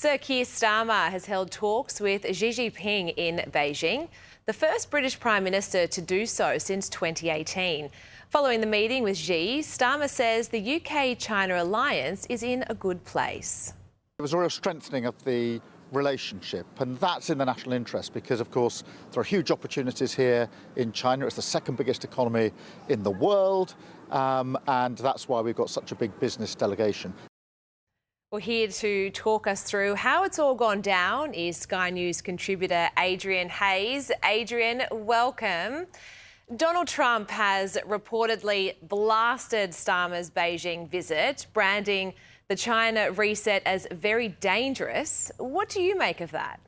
Sir Keir Starmer has held talks with Xi Jinping in Beijing, the first British Prime Minister to do so since 2018. Following the meeting with Xi, Starmer says the UK-China alliance is in a good place. It was a real strengthening of the relationship, and that's in the national interest because, of course, there are huge opportunities here in China. It's the second biggest economy in the world, and that's why we've got such a big business delegation. Well, here to talk us through how it's all gone down is Sky News contributor Adrian Hayes. Adrian, welcome. Donald Trump has reportedly blasted Starmer's Beijing visit, branding the China reset as very dangerous. What do you make of that?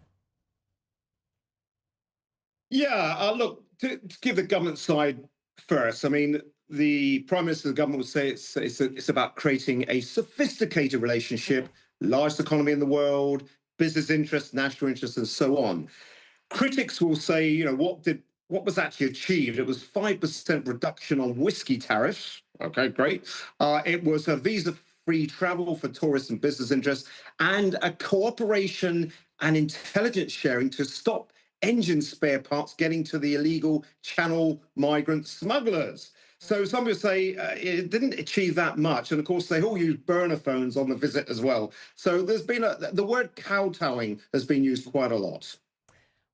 Yeah, look, to give the government side first, I mean, the Prime Minister of the government would say it's about creating a sophisticated relationship, largest economy in the world, business interests, national interests, and so on. Critics will say, you know, what was actually achieved? It was 5% reduction on whiskey tariffs. Okay, great. It was a visa-free travel for tourists and business interests, and a cooperation and intelligence sharing to stop engine spare parts getting to the illegal channel migrant smugglers. So some would say it didn't achieve that much. And of course, they all use burner phones on the visit as well. So there's been the word kowtowing has been used quite a lot.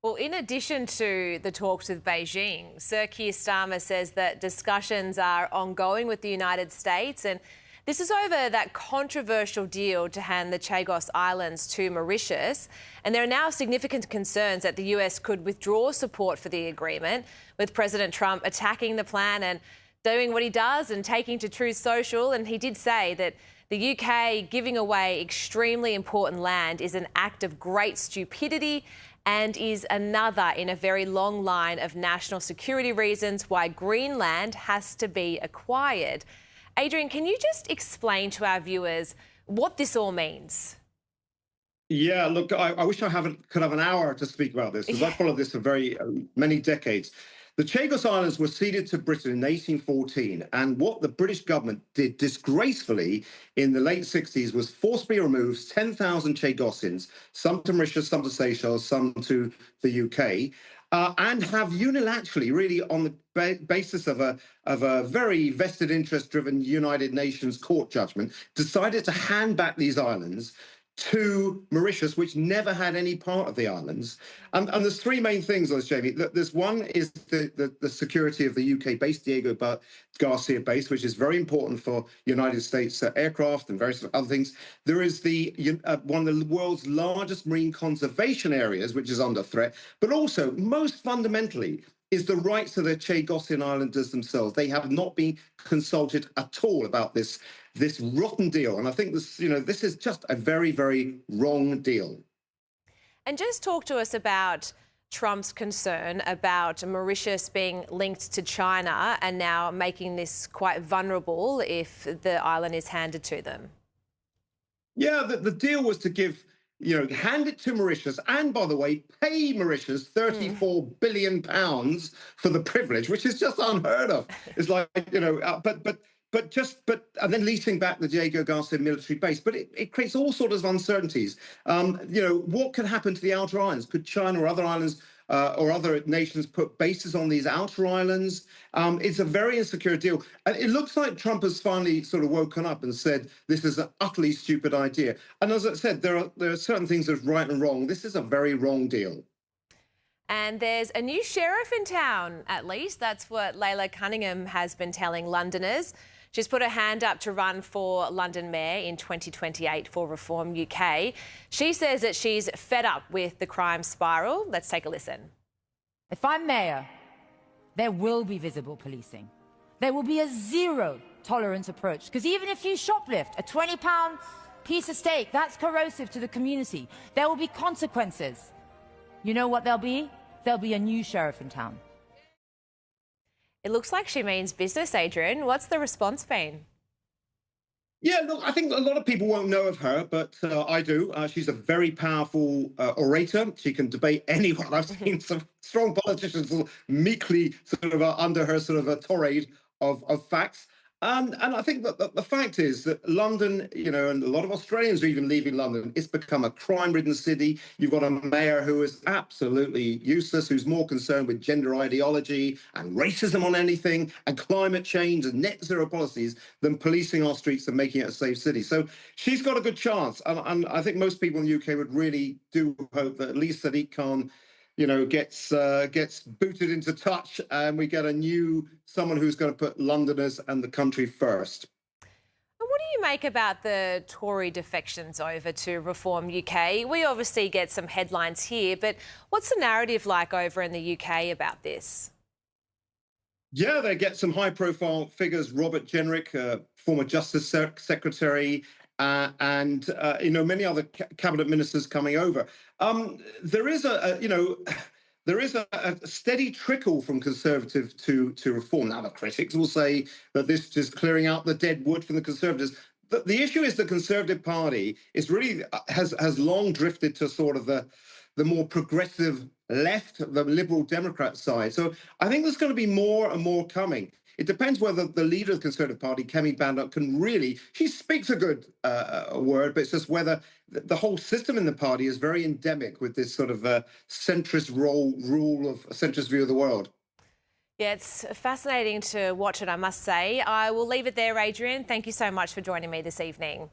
Well, in addition to the talks with Beijing, Sir Keir Starmer says that discussions are ongoing with the United States, and this is over that controversial deal to hand the Chagos Islands to Mauritius. And there are now significant concerns that the US could withdraw support for the agreement, with President Trump attacking the plan and doing what he does and taking to Truth Social. And he did say that the UK giving away extremely important land is an act of great stupidity and is another in a very long line of national security reasons why Greenland has to be acquired. Adrian, can you just explain to our viewers what this all means? Yeah, look, I wish could have an hour to speak about this, because I followed this for very many decades. The Chagos Islands were ceded to Britain in 1814, and what the British government did disgracefully in the late 60s was forcibly remove 10,000 Chagosians, some to Mauritius, some to Seychelles, some to the UK, and have unilaterally, really on the basis of a very vested interest-driven United Nations court judgment, decided to hand back these islands to Mauritius, which never had any part of the islands. And there's three main things on this, Jamie. There's one is the security of the UK base, Diego Garcia base, which is very important for United States aircraft and various other things. There is the one of the world's largest marine conservation areas, which is under threat. But also, most fundamentally, is the rights of the Chagosian Islanders themselves. They have not been consulted at all about this rotten deal. And I think this is just a very, very wrong deal. And just talk to us about Trump's concern about Mauritius being linked to China and now making this quite vulnerable if the island is handed to them. Yeah, the deal was to give, hand it to Mauritius, and by the way, pay Mauritius £34 billion for the privilege, which is just unheard of. It's like, and then leasing back the Diego Garcia military base. But it creates all sorts of uncertainties. What could happen to the outer islands? Could China or other islands or other nations put bases on these outer islands? It's a very insecure deal. And it looks like Trump has finally sort of woken up and said, this is an utterly stupid idea. And as I said, there are certain things that are right and wrong. This is a very wrong deal. And there's a new sheriff in town, at least. That's what Leila Cunningham has been telling Londoners. She's put her hand up to run for London Mayor in 2028 for Reform UK. She says that she's fed up with the crime spiral. Let's take a listen. If I'm mayor, there will be visible policing. There will be a zero-tolerance approach, because even if you shoplift a £20 piece of steak, that's corrosive to the community. There will be consequences. You know what there'll be? There'll be a new sheriff in town. It looks like she means business, Adrian. What's the response been? Yeah, look, I think a lot of people won't know of her, but I do. She's a very powerful orator. She can debate anyone. I've seen some strong politicians meekly sort of under her sort of a tirade of facts. And I think that the fact is that London, and a lot of Australians are even leaving London. It's become a crime-ridden city. You've got a mayor who is absolutely useless, who's more concerned with gender ideology and racism on anything, and climate change and net zero policies than policing our streets and making it a safe city. So she's got a good chance. And I think most people in the UK would really do hope that at least Sadiq Khan gets booted into touch, and we get someone who's going to put Londoners and the country first. And what do you make about the Tory defections over to Reform UK? We obviously get some headlines here, but what's the narrative like over in the UK about this? Yeah, they get some high-profile figures: Robert Jenrick, former Justice Secretary, and many other cabinet ministers coming over. There is there is a steady trickle from Conservative to Reform. Now, the critics will say that this is clearing out the dead wood from the Conservatives. The issue is the Conservative Party is really has long drifted to sort of the more progressive left, the Liberal Democrat side. So I think there's going to be more and more coming. It depends whether the leader of the Conservative Party, Kemi Badenoch, can really, she speaks a good word, but it's just whether the whole system in the party is very endemic with this sort of centrist rule of a centrist view of the world. Yeah, it's fascinating to watch it, I must say. I will leave it there, Adrian. Thank you so much for joining me this evening.